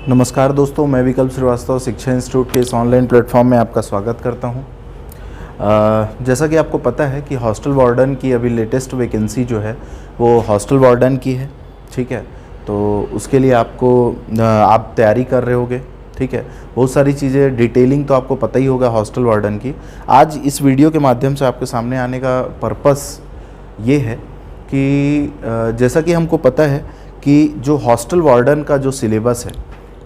नमस्कार दोस्तों, मैं विकल्प श्रीवास्तव शिक्षा इंस्टीट्यूट के इस ऑनलाइन प्लेटफॉर्म में आपका स्वागत करता हूं। जैसा कि आपको पता है कि हॉस्टल वार्डन की अभी लेटेस्ट वैकेंसी जो है वो हॉस्टल वार्डन की है। ठीक है, तो उसके लिए आप तैयारी कर रहे होगे। ठीक है, बहुत सारी चीज़ें डिटेलिंग तो आपको पता ही होगा हॉस्टल वार्डन की। आज इस वीडियो के माध्यम से आपके सामने आने का पर्पस ये है कि जैसा कि हमको पता है कि जो हॉस्टल वार्डन का जो सिलेबस है,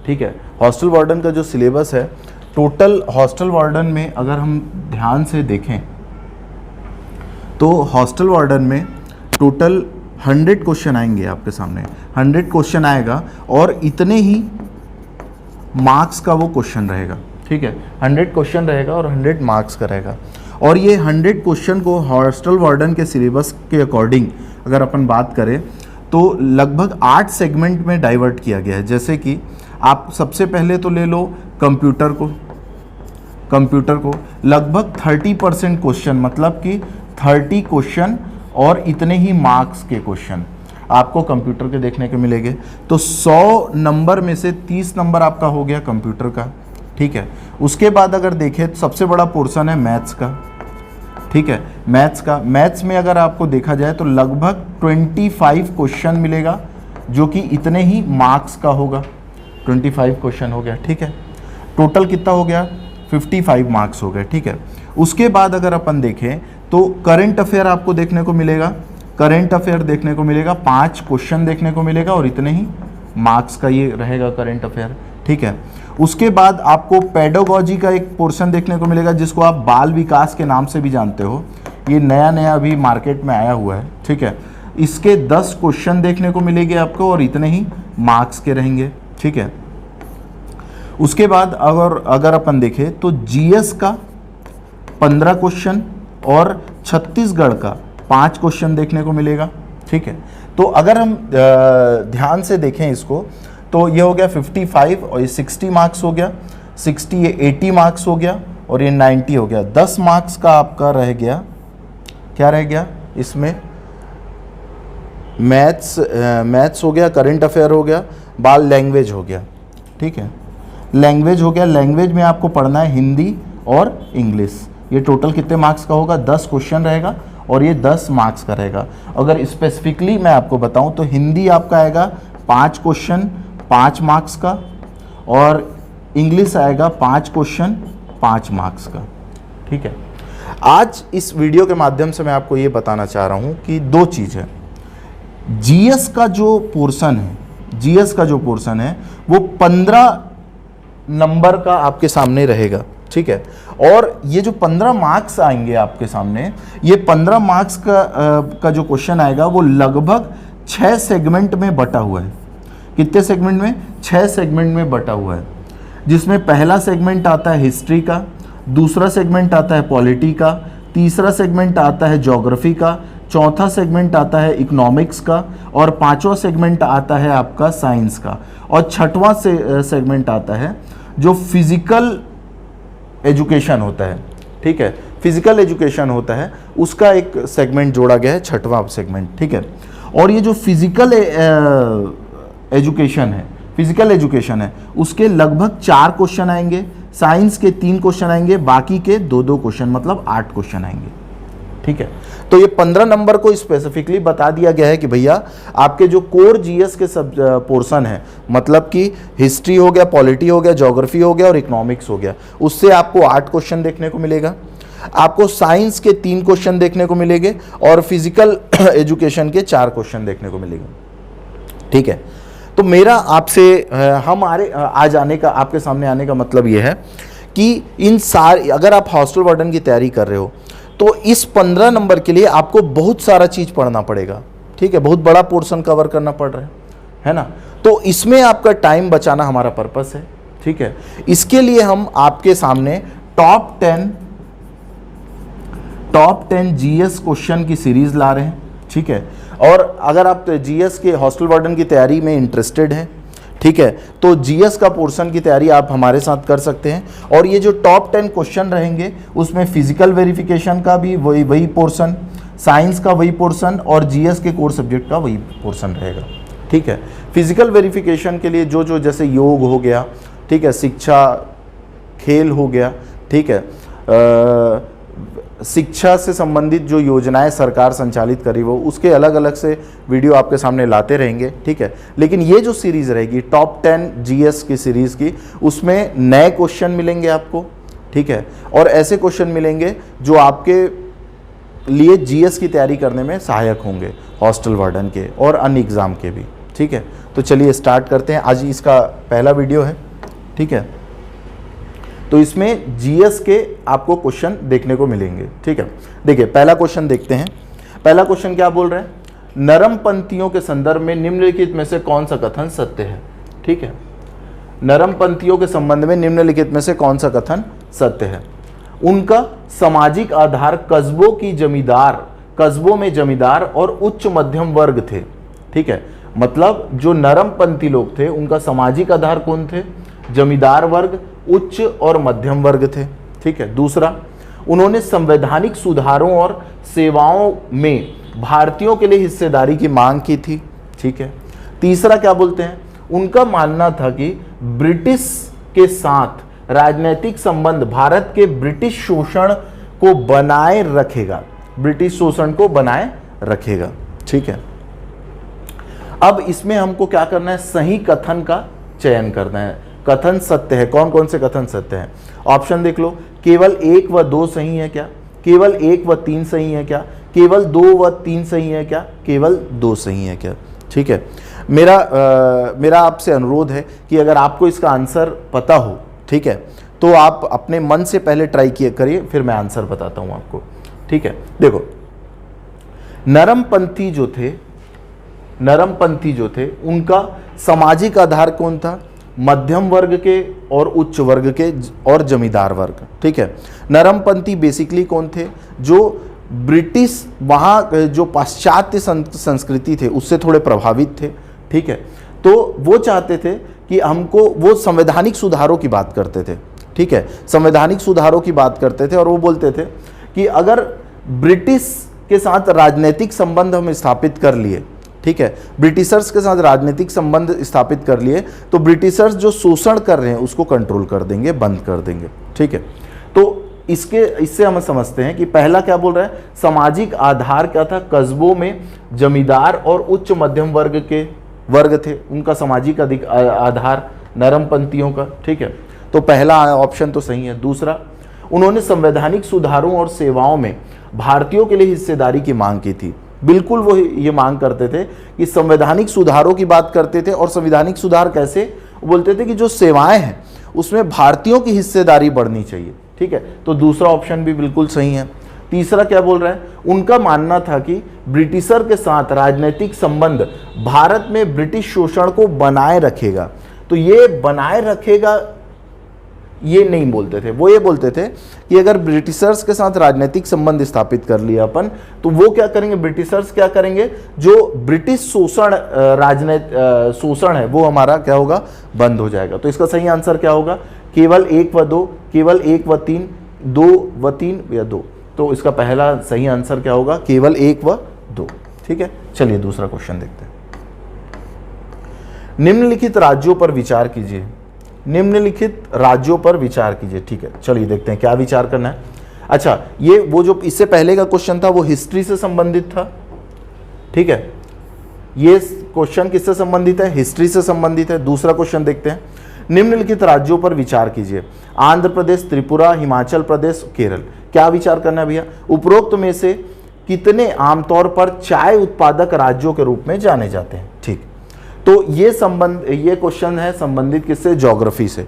ठीक है, हॉस्टल वार्डन का जो सिलेबस है, टोटल हॉस्टल वार्डन में अगर हम ध्यान से देखें तो हॉस्टल वार्डन में टोटल 100 क्वेश्चन आएंगे आपके सामने। 100 क्वेश्चन आएगा और इतने ही मार्क्स का वो क्वेश्चन रहेगा। ठीक है, 100 क्वेश्चन रहेगा और 100 मार्क्स का रहेगा। और ये 100 क्वेश्चन को हॉस्टल वार्डन के सिलेबस के अकॉर्डिंग अगर अपन बात करें तो लगभग 8 सेगमेंट में डाइवर्ट किया गया है। जैसे कि आप सबसे पहले तो ले लो कंप्यूटर को लगभग 30% क्वेश्चन, मतलब कि 30 क्वेश्चन और इतने ही मार्क्स के क्वेश्चन आपको कंप्यूटर के देखने को मिलेंगे। तो 100 नंबर में से 30 नंबर आपका हो गया कंप्यूटर का। ठीक है, उसके बाद अगर देखें तो सबसे बड़ा पोर्शन है मैथ्स का। ठीक है, मैथ्स में अगर आपको देखा जाए तो लगभग 25 क्वेश्चन मिलेगा जो कि इतने ही मार्क्स का होगा। 25 क्वेश्चन हो गया। ठीक है, टोटल कितना हो गया? 55 मार्क्स हो गए। ठीक है, उसके बाद अगर अपन देखें तो करंट अफेयर आपको देखने को मिलेगा। 5 क्वेश्चन देखने को मिलेगा और इतने ही मार्क्स का ये रहेगा करंट अफेयर। ठीक है, उसके बाद आपको पेडागोजी का एक पोर्शन देखने को मिलेगा जिसको आप बाल विकास के नाम से भी जानते हो। ये नया अभी मार्केट में आया हुआ है। ठीक है, इसके 10 क्वेश्चन देखने को मिलेंगे आपको और इतने ही मार्क्स के रहेंगे। ठीक है, उसके बाद अगर अपन देखें तो जीएस का 15 क्वेश्चन और छत्तीसगढ़ का 5 क्वेश्चन देखने को मिलेगा। ठीक है, तो अगर हम ध्यान से देखें इसको तो ये हो गया 55 और ये 60 मार्क्स हो गया, 60 ये 80 मार्क्स हो गया और ये 90 हो गया। 10 मार्क्स का आपका रह गया, क्या रह गया इसमें? मैथ्स हो गया, करंट अफेयर हो गया, बाल लैंग्वेज हो गया। ठीक है, लैंग्वेज हो गया। लैंग्वेज में आपको पढ़ना है हिंदी और इंग्लिश। ये टोटल कितने मार्क्स का होगा? 10 क्वेश्चन रहेगा और ये 10 मार्क्स का रहेगा। अगर स्पेसिफिकली मैं आपको बताऊं तो हिंदी आपका आएगा 5 क्वेश्चन 5 मार्क्स का और इंग्लिश आएगा 5 क्वेश्चन 5 मार्क्स का। ठीक है, आज इस वीडियो के माध्यम से मैं आपको ये बताना चाह रहा हूं कि 2 चीज़ है। जीएस का जो पोर्शन है वो 15 नंबर का आपके सामने रहेगा। ठीक है, और ये जो 15 मार्क्स आएंगे आपके सामने, ये 15 मार्क्स का जो क्वेश्चन आएगा वो लगभग 6 सेगमेंट में बटा हुआ है। कितने सेगमेंट में? 6 सेगमेंट में बटा हुआ है, जिसमें पहला सेगमेंट आता है हिस्ट्री का, दूसरा सेगमेंट आता है पॉलिटी का, तीसरा सेगमेंट आता है ज्योग्राफी का, चौथा सेगमेंट आता है इकोनॉमिक्स का और 5वां सेगमेंट आता है आपका साइंस का और 6वां सेगमेंट आता है जो फिजिकल एजुकेशन होता है। ठीक है, फिजिकल एजुकेशन होता है, उसका एक सेगमेंट जोड़ा गया है, 6वां सेगमेंट। ठीक है, और ये जो फिजिकल एजुकेशन है उसके लगभग 4 क्वेश्चन आएंगे, साइंस के 3 क्वेश्चन आएंगे, बाकी के 2-2 क्वेश्चन, मतलब 8 क्वेश्चन आएंगे। ठीक है, तो ये 15 नंबर को स्पेसिफिकली बता दिया गया है कि भैया आपके जो कोर जीएस के सब पोर्शन है, मतलब कि हिस्ट्री हो गया, पॉलिटी हो गया, ज्योग्राफी हो गया और इकोनॉमिक्स हो गया, उससे आपको 8 क्वेश्चन देखने को मिलेगा। आपको साइंस के 3 क्वेश्चन देखने को मिलेंगे और फिजिकल एजुकेशन के 4 क्वेश्चन देखने को मिलेंगे। ठीक है, तो मेरा आपसे आपके सामने आने का मतलब यह है कि अगर आप हॉस्टल वार्डन की तैयारी कर रहे हो तो इस 15 नंबर के लिए आपको बहुत सारा चीज़ पढ़ना पड़ेगा। ठीक है, बहुत बड़ा पोर्शन कवर करना पड़ रहा है ना, तो इसमें आपका टाइम बचाना हमारा पर्पस है। ठीक है, इसके लिए हम आपके सामने टॉप 10 जीएस क्वेश्चन की सीरीज ला रहे हैं। ठीक है, और अगर आप जीएस के हॉस्टल वार्डन की तैयारी में इंटरेस्टेड हैं, ठीक है, तो जीएस का पोर्शन की तैयारी आप हमारे साथ कर सकते हैं। और ये जो टॉप 10 क्वेश्चन रहेंगे उसमें फिजिकल वेरिफिकेशन का भी वही पोर्शन, साइंस का वही पोर्शन और जीएस के कोर सब्जेक्ट का वही पोर्शन रहेगा। ठीक है। फिजिकल वेरिफिकेशन के लिए जो जो जैसे योग हो गया, ठीक है, शिक्षा, खेल हो गया, ठीक है, शिक्षा से संबंधित जो योजनाएं सरकार संचालित करी वो उसके अलग अलग से वीडियो आपके सामने लाते रहेंगे, ठीक है। लेकिन ये जो सीरीज़ रहेगी टॉप 10 जीएस की सीरीज़ की, उसमें नए क्वेश्चन मिलेंगे आपको, ठीक है, और ऐसे क्वेश्चन मिलेंगे जो आपके लिए जीएस की तैयारी करने में सहायक होंगे, हॉस्टल वार्डन के और अन्य एग्ज़ाम के भी, ठीक है। तो चलिए स्टार्ट करते हैं। आज इसका पहला वीडियो है, ठीक है। तो इसमें जीएस के आपको क्वेश्चन देखने को मिलेंगे, ठीक है। देखिए पहला क्वेश्चन देखते हैं। पहला क्वेश्चन क्या बोल रहे हैं, नरम पंक्तियों के संदर्भ में निम्नलिखित में से कौन सा कथन सत्य है, ठीक है। नरम पंक्तियों के संबंध में निम्नलिखित में से कौन सा कथन सत्य है। उनका सामाजिक आधार कस्बों में जमींदार और उच्च मध्यम वर्ग थे, ठीक है। मतलब जो नरम पंथी लोग थे उनका सामाजिक आधार कौन थे, जमींदार वर्ग, उच्च और मध्यम वर्ग थे, ठीक है। दूसरा, उन्होंने संवैधानिक सुधारों और सेवाओं में भारतीयों के लिए हिस्सेदारी की मांग की थी, ठीक है। तीसरा क्या बोलते हैं, उनका मानना था कि ब्रिटिश के साथ राजनीतिक संबंध भारत के ब्रिटिश शोषण को बनाए रखेगा, ब्रिटिश शोषण को बनाए रखेगा, ठीक है। अब इसमें हमको क्या करना है, सही कथन का चयन करना है। कथन सत्य है, कौन कौन से कथन सत्य हैं, ऑप्शन देख लो। केवल 1 व 2 सही है क्या, केवल 1 व 3 सही है क्या, केवल 2 व 3 सही है क्या, केवल 2 सही है क्या, ठीक है। मेरा आपसे अनुरोध है कि अगर आपको इसका आंसर पता हो, ठीक है, तो आप अपने मन से पहले ट्राई किए करिए, फिर मैं आंसर बताता हूं आपको, ठीक है। देखो नरमपंथी जो थे उनका सामाजिक आधार कौन था, मध्यम वर्ग के और उच्च वर्ग के और जमींदार वर्ग, ठीक है। नरमपंथी बेसिकली कौन थे, जो ब्रिटिश वहाँ जो पाश्चात्य संस्कृति थे उससे थोड़े प्रभावित थे, ठीक है। तो वो चाहते थे कि हमको, वो संवैधानिक सुधारों की बात करते थे, ठीक है, संवैधानिक सुधारों की बात करते थे और वो बोलते थे कि अगर ब्रिटिश के साथ राजनीतिक संबंध हम स्थापित कर लिए, ठीक है, ब्रिटिशर्स के साथ राजनीतिक संबंध स्थापित कर लिए तो ब्रिटिशर्स जो शोषण कर रहे हैं उसको कंट्रोल कर देंगे, बंद कर देंगे, ठीक है। तो इससे हम समझते हैं कि पहला क्या बोल रहा है, सामाजिक आधार क्या था, कस्बों में जमींदार और उच्च मध्यम वर्ग थे, उनका सामाजिक आधार नरमपंथियों का, ठीक है। तो पहला ऑप्शन तो सही है। दूसरा, उन्होंने संवैधानिक सुधारों और सेवाओं में भारतीयों के लिए हिस्सेदारी की मांग की थी। बिल्कुल वो ये मांग करते थे कि संवैधानिक सुधारों की बात करते थे, और संवैधानिक सुधार कैसे, बोलते थे कि जो सेवाएं हैं उसमें भारतीयों की हिस्सेदारी बढ़नी चाहिए, ठीक है। तो दूसरा ऑप्शन भी बिल्कुल सही है। तीसरा क्या बोल रहा है, उनका मानना था कि ब्रिटिशर के साथ राजनीतिक संबंध भारत में ब्रिटिश शोषण को बनाए रखेगा। तो ये बनाए रखेगा ये नहीं बोलते थे, वो ये बोलते थे कि अगर ब्रिटिशर्स के साथ राजनीतिक संबंध स्थापित कर लिया अपन, तो वो क्या करेंगे, ब्रिटिशर्स क्या करेंगे, जो ब्रिटिश शोषण है वो हमारा क्या होगा, बंद हो जाएगा। तो इसका सही आंसर क्या होगा, केवल 1 व 2, केवल 1 व 3, 2 व 3 या 2। तो इसका पहला सही आंसर क्या होगा, केवल 1 व 2, ठीक है। चलिए दूसरा क्वेश्चन देखते हैं। निम्नलिखित राज्यों पर विचार कीजिए, निम्नलिखित राज्यों पर विचार कीजिए, ठीक है। चलिए देखते हैं क्या विचार करना है। अच्छा, ये वो जो इससे पहले का क्वेश्चन था वो हिस्ट्री से संबंधित था, ठीक है। ये क्वेश्चन किससे संबंधित है, हिस्ट्री से संबंधित है। दूसरा क्वेश्चन देखते हैं, निम्नलिखित राज्यों पर विचार कीजिए, आंध्र प्रदेश, त्रिपुरा, हिमाचल प्रदेश, केरल। क्या विचार करना है भैया, उपरोक्त में से कितने आमतौर पर चाय उत्पादक राज्यों के रूप में जाने जाते हैं, ठीक। तो ये क्वेश्चन है संबंधित किससे, ज्योग्राफी से,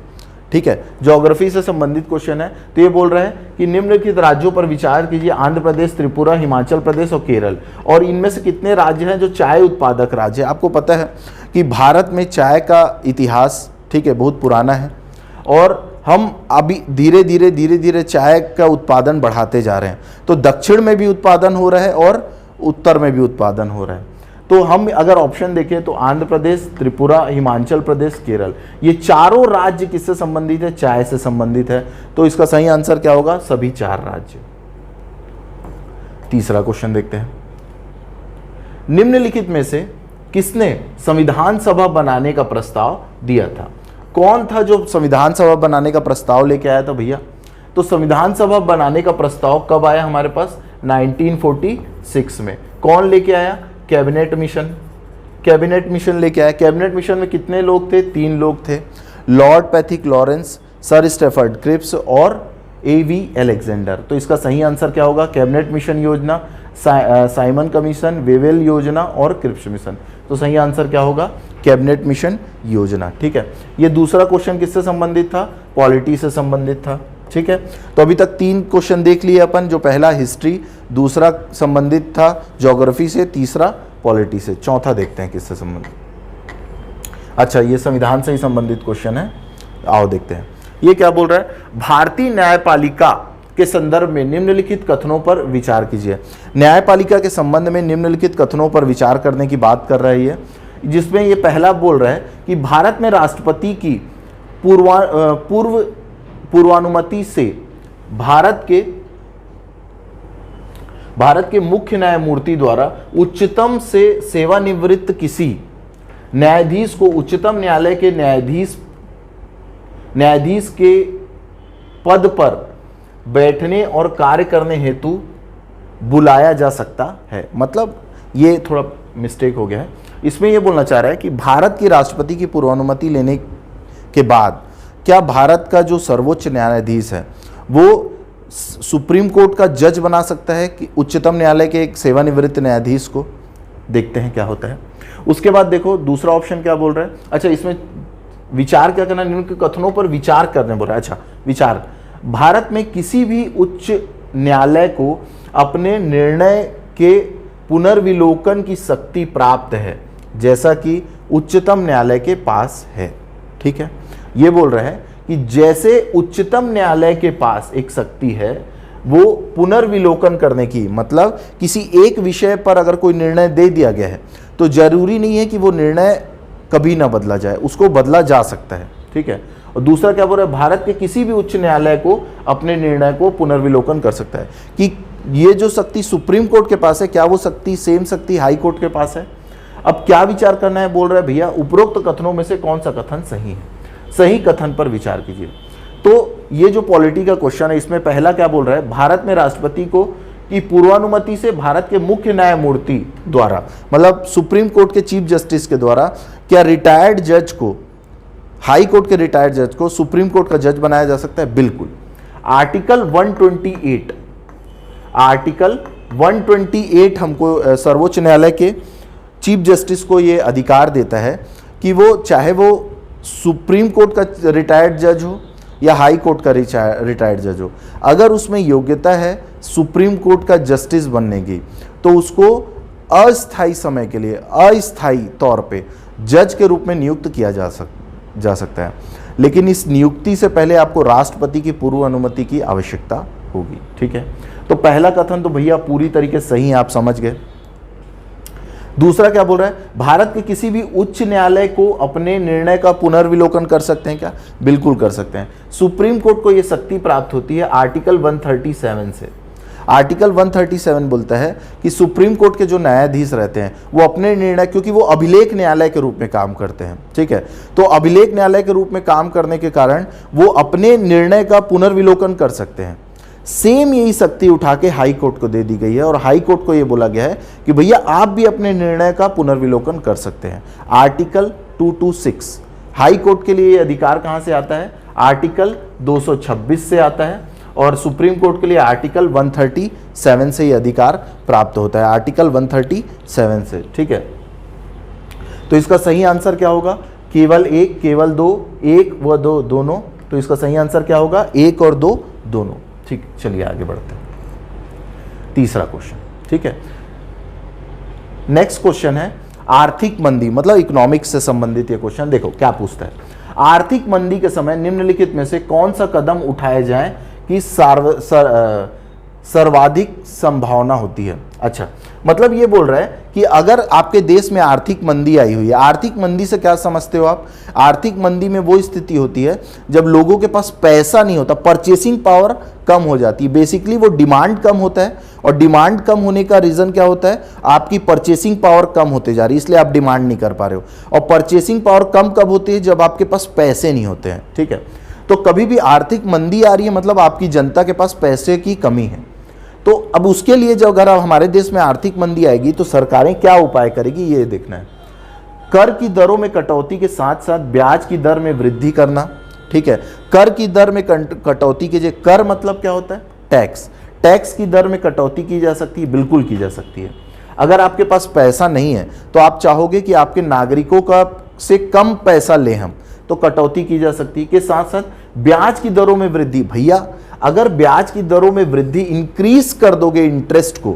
ठीक है, ज्योग्राफी से संबंधित क्वेश्चन है। तो ये बोल रहे हैं कि निम्नलिखित राज्यों पर विचार कीजिए, आंध्र प्रदेश, त्रिपुरा, हिमाचल प्रदेश और केरल, और इनमें से कितने राज्य हैं जो चाय उत्पादक राज्य है। आपको पता है कि भारत में चाय का इतिहास, ठीक है, बहुत पुराना है, और हम अभी धीरे धीरे चाय का उत्पादन बढ़ाते जा रहे हैं। तो दक्षिण में भी उत्पादन हो रहा है और उत्तर में भी उत्पादन हो रहा है। तो हम अगर ऑप्शन देखें तो आंध्र प्रदेश, त्रिपुरा, हिमाचल प्रदेश, केरल, ये चारों राज्य किससे संबंधित है, चाय से संबंधित है। तो इसका सही आंसर क्या होगा, सभी 4 राज्य। तीसरा क्वेश्चन देखते हैं, निम्नलिखित में से किसने संविधान सभा बनाने का प्रस्ताव दिया था? कौन था जो संविधान सभा बनाने का प्रस्ताव लेके आया था भैया? तो संविधान सभा बनाने का प्रस्ताव कब आया हमारे पास? 1946 में। कौन लेके आया? Cabinet mission. कैबिनेट मिशन लेके आया। कैबिनेट मिशन में कितने लोग थे? 3 लोग थे, Lord Pethick Lawrence, Sir Stafford Cripps और A.V. अलेक्जेंडर। तो इसका सही आंसर क्या होगा? कैबिनेट मिशन योजना, साइमन कमीशन, वेवेल योजना और क्रिप्स मिशन। तो सही आंसर क्या होगा? कैबिनेट मिशन योजना। ठीक है, ये दूसरा क्वेश्चन किससे संबंधित था? पॉलिटी से संबंधित था। ठीक है, तो अभी तक 3 क्वेश्चन देख लिए अपन, जो पहला हिस्ट्री, दूसरा संबंधित था ज्योग्राफी से, तीसरा पॉलिटी से, चौथा देखते हैं किससे संबंधित। अच्छा, ये संविधान से ही संबंधित क्वेश्चन है, आओ देखते हैं। ये क्या बोल रहा है? भारतीय न्यायपालिका के संदर्भ में निम्नलिखित कथनों पर विचार कीजिए। न्यायपालिका के संबंध में निम्नलिखित कथनों पर विचार करने की बात कर रही है, जिसमें ये पहला बोल रहा है कि भारत में राष्ट्रपति की पूर्वानुमति से भारत के मुख्य न्यायमूर्ति द्वारा उच्चतम से सेवानिवृत्त किसी न्यायाधीश को उच्चतम न्यायालय के न्यायाधीश के पद पर बैठने और कार्य करने हेतु बुलाया जा सकता है। मतलब ये थोड़ा मिस्टेक हो गया है, इसमें ये बोलना चाह रहा है कि भारत की राष्ट्रपति की पूर्वानुमति लेने के बाद क्या भारत का जो सर्वोच्च न्यायाधीश है वो सुप्रीम कोर्ट का जज बना सकता है कि उच्चतम न्यायालय के एक सेवानिवृत्त न्यायाधीश को? देखते हैं क्या होता है। उसके बाद देखो दूसरा ऑप्शन क्या बोल रहा है। अच्छा, इसमें विचार क्या करना? निम्न के कथनों पर विचार करने बोल रहा है। अच्छा, विचार, भारत में किसी भी उच्च न्यायालय को अपने निर्णय के पुनर्विलोकन की शक्ति प्राप्त है, जैसा कि उच्चतम न्यायालय के पास है। ठीक है, ये बोल रहा है कि जैसे उच्चतम न्यायालय के पास एक शक्ति है वो पुनर्विलोकन करने की, मतलब किसी एक विषय पर अगर कोई निर्णय दे दिया गया है तो जरूरी नहीं है कि वो निर्णय कभी ना बदला जाए, उसको बदला जा सकता है। ठीक है, और दूसरा क्या बोल रहा है? भारत के किसी भी उच्च न्यायालय को अपने निर्णय को पुनर्विलोकन कर सकता है। कि ये जो शक्ति सुप्रीम कोर्ट के पास है, क्या वो शक्ति सेम शक्ति हाई कोर्ट के पास है? अब क्या विचार करना है? बोल रहा है भैया उपरोक्त कथनों में से कौन सा कथन सही है? सही कथन पर विचार कीजिए। तो ये जो पॉलिटी का क्वेश्चन है, इसमें पहला क्या बोल रहा है? भारत में राष्ट्रपति को की पूर्वानुमति से भारत के मुख्य न्यायमूर्ति द्वारा, मतलब सुप्रीम कोर्ट के चीफ जस्टिस के द्वारा, क्या रिटायर्ड जज को, हाई कोर्ट के रिटायर्ड जज को सुप्रीम कोर्ट का जज बनाया जा सकता है? बिल्कुल। आर्टिकल 128 हमको सर्वोच्च न्यायालय के चीफ जस्टिस को ये अधिकार देता है कि वो चाहे वो सुप्रीम कोर्ट का रिटायर्ड जज हो या हाई कोर्ट का रिटायर्ड जज हो, अगर उसमें योग्यता है सुप्रीम कोर्ट का जस्टिस बनने की, तो उसको अस्थायी समय के लिए, अस्थायी तौर पे जज के रूप में नियुक्त किया जा सकता है। लेकिन इस नियुक्ति से पहले आपको राष्ट्रपति की पूर्व अनुमति की आवश्यकता होगी। ठीक है, तो पहला कथन तो भैया पूरी तरीके से सही है, आप समझ गए। दूसरा क्या बोल रहा है? भारत के किसी भी उच्च न्यायालय को अपने निर्णय का पुनर्विलोकन कर सकते हैं क्या? बिल्कुल कर सकते हैं। सुप्रीम कोर्ट को यह शक्ति प्राप्त होती है आर्टिकल 137 से। आर्टिकल 137 बोलता है कि सुप्रीम कोर्ट के जो न्यायाधीश रहते हैं वो अपने निर्णय, क्योंकि वो अभिलेख न्यायालय के रूप में काम करते हैं, ठीक है, तो अभिलेख न्यायालय के रूप में काम करने के कारण वो अपने निर्णय का पुनर्विलोकन कर सकते हैं। सेम यही शक्ति उठा के हाई कोर्ट को दे दी गई है और हाई कोर्ट को ये बोला गया है कि भैया आप भी अपने निर्णय का पुनर्विलोकन कर सकते हैं। आर्टिकल 226 हाई कोर्ट के लिए ये अधिकार कहां से आता है? आर्टिकल 226 से आता है और सुप्रीम कोर्ट के लिए आर्टिकल 137 से ये अधिकार प्राप्त होता है, आर्टिकल 137 से। ठीक है, तो इसका सही आंसर क्या होगा? केवल एक, केवल दो, एक व दो दोनों। तो इसका सही आंसर क्या होगा? एक और दो दोनों। ठीक, चलिए आगे बढ़ते हैं। तीसरा क्वेश्चन, ठीक है, नेक्स्ट क्वेश्चन है आर्थिक मंदी, मतलब इकोनॉमिक्स से संबंधित ये क्वेश्चन। देखो क्या पूछता है, आर्थिक मंदी के समय निम्नलिखित में से कौन सा कदम उठाए जाए कि सर्वाधिक संभावना होती है? अच्छा, मतलब ये बोल रहा है कि अगर आपके देश में आर्थिक मंदी आई हुई है, आर्थिक मंदी से क्या समझते हो आप? आर्थिक मंदी में वो स्थिति होती है जब लोगों के पास पैसा नहीं होता, परचेसिंग पावर कम हो जाती है। बेसिकली वो डिमांड कम होता है, और डिमांड कम होने का रीजन क्या होता है? आपकी परचेसिंग पावर कम होते जा रही है, इसलिए आप डिमांड नहीं कर पा रहे हो। और परचेसिंग पावर कम कब होती है? जब आपके पास पैसे नहीं होते हैं, ठीक है। तो कभी भी आर्थिक मंदी आ रही है मतलब आपकी जनता के पास पैसे की कमी है। तो अब उसके लिए जब अगर हमारे देश में आर्थिक मंदी आएगी तो सरकारें क्या उपाय करेगी, ये देखना है। कर की दरों में कटौती के साथ साथ ब्याज की दर में वृद्धि करना, ठीक है। कर की दर में कटौती कीजिए। कर मतलब क्या होता है? टैक्स। टैक्स की दर में कटौती की जा सकती है, बिल्कुल की जा सकती है। अगर आपके पास पैसा नहीं है तो आप चाहोगे कि आपके नागरिकों का से कम पैसा ले हम, तो कटौती की जा सकती है। के साथ साथ ब्याज की दरों में वृद्धि। भैया अगर ब्याज की दरों में वृद्धि, इंक्रीज कर दोगे इंटरेस्ट को,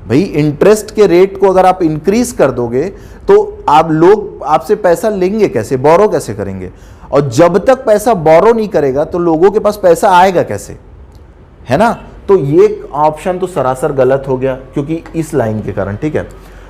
भाई इंटरेस्ट के रेट को अगर आप इंक्रीज कर दोगे तो आप लोग आपसे पैसा लेंगे कैसे, बोरो कैसे करेंगे? और जब तक पैसा बोरो नहीं करेगा तो लोगों के पास पैसा आएगा कैसे, है ना? तो ये ऑप्शन तो सरासर गलत हो गया क्योंकि इस लाइन के कारण, ठीक है।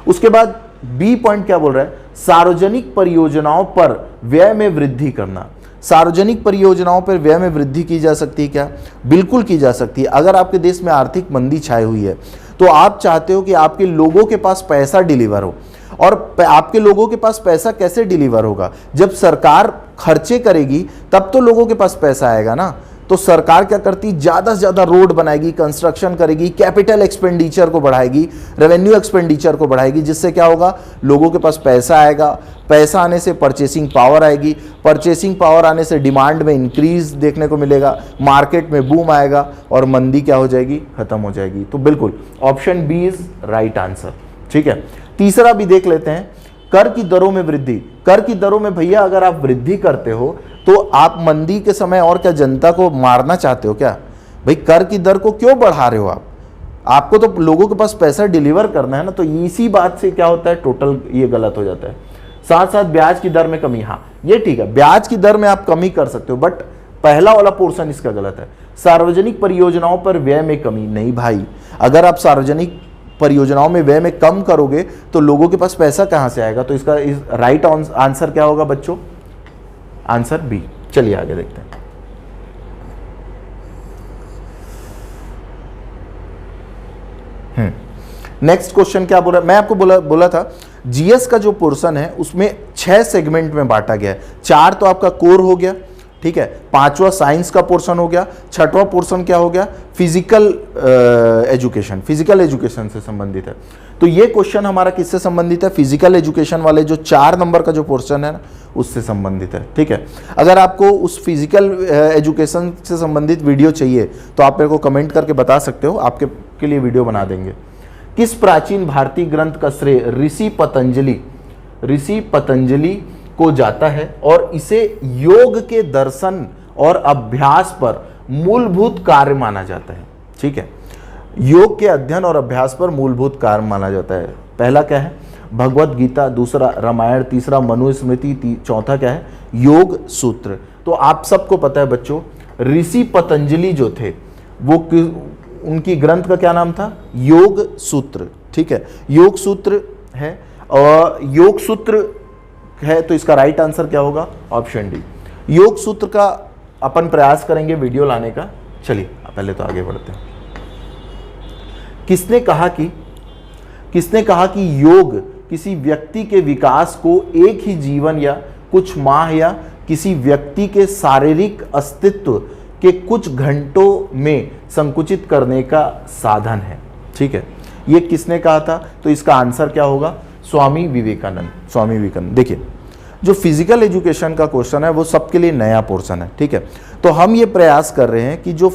उसके बाद बी पॉइंट क्या बोल रहा है? सार्वजनिक परियोजनाओं पर व्यय में वृद्धि करना। सार्वजनिक परियोजनाओं पर व्यय में वृद्धि की जा सकती है क्या? बिल्कुल की जा सकती है। अगर आपके देश में आर्थिक मंदी छाई हुई है तो आप चाहते हो कि आपके लोगों के पास पैसा डिलीवर हो, और आपके लोगों के पास पैसा कैसे डिलीवर होगा? जब सरकार खर्चे करेगी तब तो लोगों के पास पैसा आएगा ना। तो सरकार क्या करती? ज़्यादा से ज़्यादा रोड बनाएगी, कंस्ट्रक्शन करेगी, कैपिटल एक्सपेंडिचर को बढ़ाएगी, रेवेन्यू एक्सपेंडिचर को बढ़ाएगी, जिससे क्या होगा? लोगों के पास पैसा आएगा। पैसा आने से परचेसिंग पावर आएगी, परचेसिंग पावर आने से डिमांड में इंक्रीज देखने को मिलेगा, मार्केट में बूम आएगा और मंदी क्या हो जाएगी? खत्म हो जाएगी। तो बिल्कुल option B is right answer, ठीक है। तीसरा भी देख लेते हैं, कर की दरों में वृद्धि। कर की दरों में भैया अगर आप वृद्धि करते हो तो आप मंदी के समय और क्या जनता को मारना चाहते हो क्या? भाई कर की दर को क्यों बढ़ा रहे हो आप? आपको तो लोगों के पास पैसा डिलीवर करना है ना। तो इसी बात से क्या होता है? टोटल ये गलत हो जाता है। साथ साथ ब्याज की दर में कमी, हाँ ये ठीक है, ब्याज की दर में आप कमी कर सकते हो, बट पहला वाला पोर्शन इसका गलत है। सार्वजनिक परियोजनाओं पर व्यय में कमी नहीं भाई। अगर आप सार्वजनिक परियोजनाओं में व्यय में कम करोगे तो लोगों के पास पैसा कहां से आएगा? तो इसका राइट आंसर क्या होगा बच्चों? Answer B. चलिए आगे देखते हैं। नेक्स्ट क्वेश्चन क्या बोल रहा है? मैं आपको बोला था जीएस का जो पोर्शन है उसमें 6 सेगमेंट में बांटा गया है। 4 तो आपका कोर हो गया, ठीक है। 5वां साइंस का पोर्शन हो गया। 6वां पोर्शन क्या हो गया? Physical education. फिजिकल एजुकेशन से संबंधित है। तो ये क्वेश्चन हमारा किससे संबंधित है? फिजिकल एजुकेशन वाले जो 4 नंबर का जो पोर्शन है ना, उससे संबंधित है, ठीक है। अगर आपको उस फिजिकल एजुकेशन से संबंधित वीडियो चाहिए तो आप मेरे को कमेंट करके बता सकते हो, आपके के लिए वीडियो बना देंगे। किस प्राचीन भारतीय ग्रंथ का श्रेय ऋषि पतंजलि को जाता है और इसे योग के दर्शन और अभ्यास पर मूलभूत कार्य माना जाता है, ठीक है। योग के अध्ययन और अभ्यास पर मूलभूत कार्य माना जाता है। पहला क्या है? भगवत गीता, दूसरा रामायण, तीसरा मनुस्मृति, चौथा क्या है? योग सूत्र। तो आप सबको पता है बच्चों, ऋषि पतंजलि जो थे वो उनकी ग्रंथ का क्या नाम था? योग सूत्र, ठीक है। योग सूत्र है, और योग सूत्र है तो इसका राइट आंसर क्या होगा? Option D. योग सूत्र का अपन प्रयास करेंगे वीडियो लाने का। चलिए पहले तो आगे बढ़ते हैं। किसने कहा कि योग किसी व्यक्ति के विकास को एक ही जीवन या कुछ माह या किसी व्यक्ति के शारीरिक अस्तित्व के कुछ घंटों में संकुचित करने का साधन है, ठीक है। ये किसने कहा था? तो इसका आंसर क्या होगा? स्वामी विवेकानंद। देखिए जो फिजिकल एजुकेशन का क्वेश्चन है वो सबके लिए नया पोर्शन है, ठीक है। तो हम ये प्रयास कर रहे हैं कि जो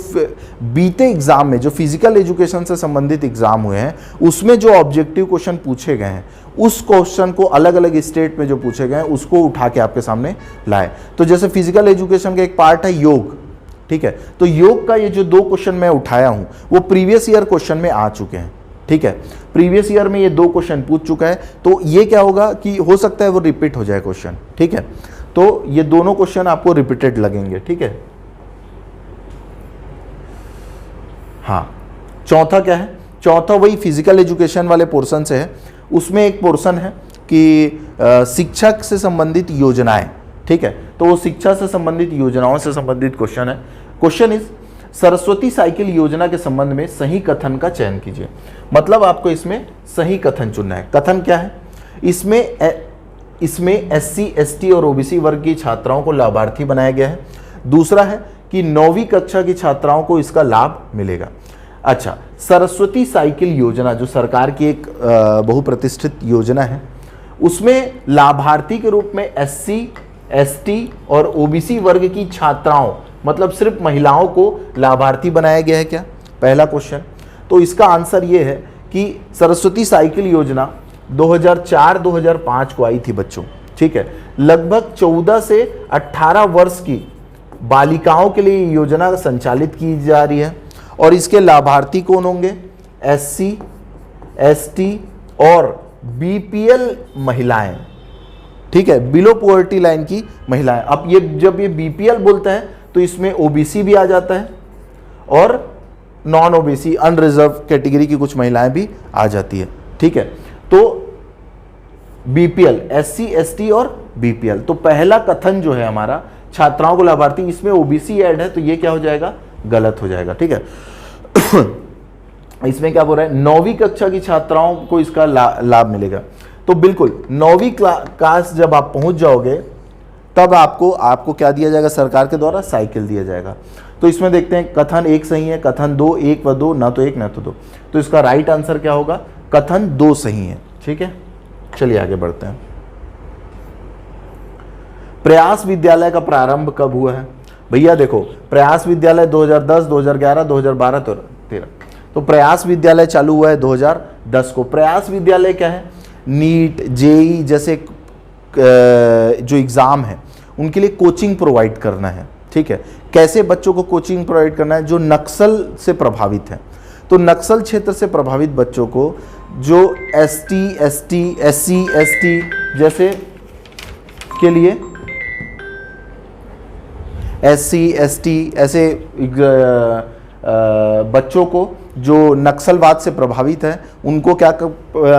बीते एग्जाम में जो फिजिकल एजुकेशन से संबंधित एग्जाम हुए हैं उसमें जो ऑब्जेक्टिव क्वेश्चन पूछे गए हैं उस क्वेश्चन को अलग अलग स्टेट में जो पूछे गए हैं उसको उठा के आपके सामने लाए। तो जैसे फिजिकल एजुकेशन का एक पार्ट है योग, ठीक है। तो योग का ये जो 2 क्वेश्चन मैं उठाया हूं वो प्रीवियस ईयर क्वेश्चन में आ चुके हैं, ठीक है। प्रीवियस ईयर में ये 2 क्वेश्चन पूछ चुका है। तो ये क्या होगा कि हो सकता है वो रिपीट हो जाए क्वेश्चन, ठीक है। तो ये दोनों क्वेश्चन आपको रिपीटेड लगेंगे, ठीक है। हाँ, चौथा क्या है? चौथा वही फिजिकल एजुकेशन वाले पोर्शन से है। उसमें एक पोर्शन है कि शिक्षा से संबंधित योजनाएं, ठीक है, तो वो शिक्षा से संबंधित योजनाओं से संबंधित क्वेश्चन है। क्वेश्चन इज सरस्वती साइकिल योजना के संबंध में सही कथन का चयन कीजिए। मतलब आपको इसमें सही कथन चुनना है। कथन क्या है? इसमें SC ST और OBC वर्ग की छात्राओं को लाभार्थी बनाया गया है। दूसरा है कि 9वीं कक्षा की छात्राओं को इसका लाभ मिलेगा। अच्छा, सरस्वती साइकिल योजना जो सरकार की एक बहुप्रतिष्ठित योजना है, उसमें लाभार्थी के रूप में SC ST और OBC वर्ग की छात्राओं, मतलब सिर्फ महिलाओं को लाभार्थी बनाया गया है क्या? पहला क्वेश्चन। तो इसका आंसर ये है कि सरस्वती साइकिल योजना 2004-2005 को आई थी बच्चों, ठीक है। लगभग 14 से 18 वर्ष की बालिकाओं के लिए ये योजना संचालित की जा रही है और इसके लाभार्थी कौन होंगे? SC ST और BPL महिलाएं, ठीक है, बिलो पॉवर्टी लाइन की महिलाएं। अब ये जब ये BPL बोलता है तो इसमें OBC भी आ जाता है और नॉन OBC अनरिजर्व कैटेगरी की कुछ महिलाएं भी आ जाती है, ठीक है। तो BPL, SC ST और BPL, तो पहला कथन जो है हमारा छात्राओं को लाभार्थी, इसमें OBC ऐड है तो ये क्या हो जाएगा? गलत हो जाएगा, ठीक है। इसमें क्या बोल रहा है? 9वीं कक्षा की छात्राओं को इसका लाभ मिलेगा। तो बिल्कुल 9वीं क्लास जब आप पहुंच जाओगे तब आपको क्या दिया जाएगा? सरकार के द्वारा साइकिल दिया जाएगा। तो इसमें देखते हैं कथन 1 सही है, कथन 2 1 व 2, ना तो 1 ना तो 2। तो इसका राइट आंसर क्या होगा? कथन 2 सही है, ठीक है। चलिए आगे बढ़ते हैं। प्रयास विद्यालय का प्रारंभ कब हुआ है? भैया देखो, प्रयास विद्यालय 2010, 2011, 2012, 2013। तो प्रयास विद्यालय चालू हुआ है 2010 को। प्रयास विद्यालय क्या है? नीट JEE जैसे जो एग्ज़ाम है उनके लिए कोचिंग प्रोवाइड करना है, ठीक है। कैसे बच्चों को कोचिंग प्रोवाइड करना है? जो नक्सल से प्रभावित है, तो नक्सल क्षेत्र से प्रभावित बच्चों को जो ST ST SC ST जैसे के लिए SC ST ऐसे बच्चों को जो नक्सलवाद से प्रभावित है उनको क्या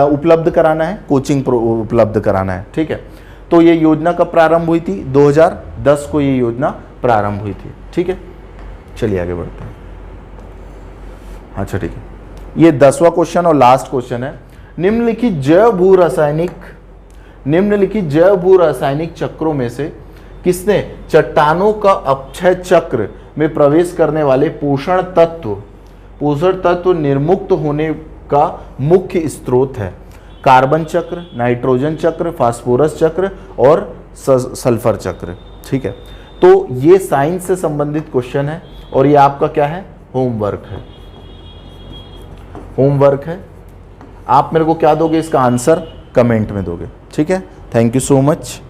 उपलब्ध कराना है? कोचिंग उपलब्ध कराना है, ठीक है। तो ये योजना कब प्रारंभ हुई थी? 2010 को ये योजना प्रारंभ हुई थी, ठीक है। चलिए आगे बढ़ते हैं। अच्छा ठीक है, ये 10वां क्वेश्चन और लास्ट क्वेश्चन है। निम्नलिखित जैव भू रासायनिक चक्रों में से किसने चट्टानों का अपक्षय चक्र में प्रवेश करने वाले पोषण तत्व निर्मुक्त होने का मुख्य स्रोत है? कार्बन चक्र, नाइट्रोजन चक्र, फास्फोरस चक्र और सल्फर चक्र, ठीक है। तो ये साइंस से संबंधित क्वेश्चन है और ये आपका क्या है? होमवर्क है। आप मेरे को क्या दोगे? इसका आंसर कमेंट में दोगे, ठीक है। Thank you so much.